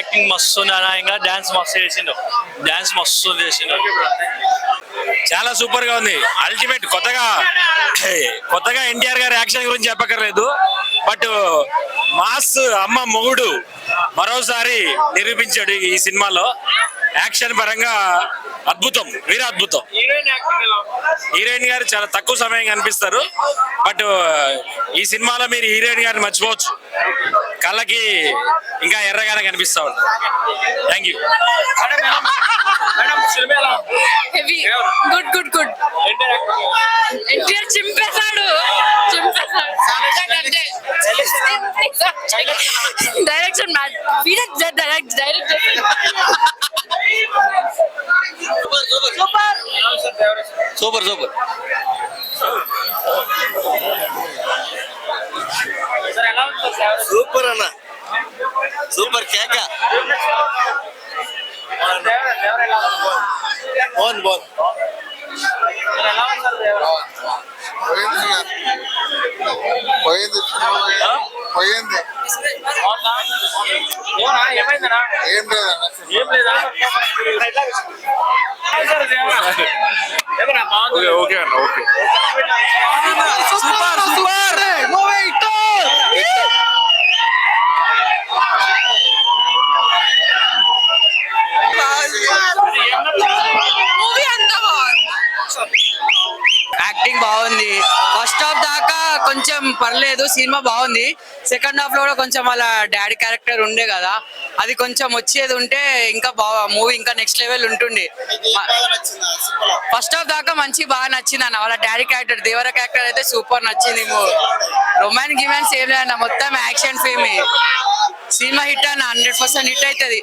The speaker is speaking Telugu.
యాక్టింగ్ మస్తు ఉంది అన్న. ఇంకా డాన్స్ మస్తు చేసిండు. డాన్స్ మస్తు చేసిండు. చాలా సూపర్ గా ఉంది. అల్టిమేట్ కొత్తగా ఎన్టీఆర్ గారి యాక్షన్ గురించి చెప్పక్కర్లేదు. బట్ మాస్ అమ్మ మొగుడు మరోసారి నిరూపించాడు ఈ సినిమాలో. యాక్షన్ పరంగా అద్భుతం, వీర అద్భుతం. హీరోయిన్ గారు చాలా తక్కువ సమయం కనిపిస్తారు. బట్ ఈ సినిమాలో మీరు హీరోయిన్ గారిని మర్చిపోవచ్చు. కళ్ళకి ఇంకా ఎర్రగానే కనిపిస్తా ఉంటారు. Thank you. Good good good. NTR చింపేశాడు. Direction direct super super. Super అన్న, సూపర్ కేక. బోన్ బోన్ పోయింది పోయింది. ఏం లేదన్న. ఓకే అన్న, ఓకే. సూపర్ సూపర్ మూవీ అంతా బాగుంది. యాక్టింగ్ బాగుంది. ఫస్ట్ హాఫ్ దాకా కొంచెం పర్లేదు, సినిమా బాగుంది. సెకండ్ హాఫ్ లో కూడా కొంచెం వాళ్ళ డాడీ క్యారెక్టర్ ఉండే కదా, అది కొంచెం వచ్చేది ఉంటే ఇంకా మూవీ ఇంకా నెక్స్ట్ లెవెల్ ఉంటుండే. ఫస్ట్ హాఫ్ దాకా బాగా నచ్చింది అన్న. వాళ్ళ డాడీ క్యారెక్టర్, దేవర క్యారెక్టర్ అయితే సూపర్ నచ్చింది. రొమాన్స్ గిమాన్స్ ఏం లేదన్న, మొత్తం యాక్షన్ ఫిల్మ్. సినిమా హిట్ అన్న, 100% హిట్ అవుతుంది.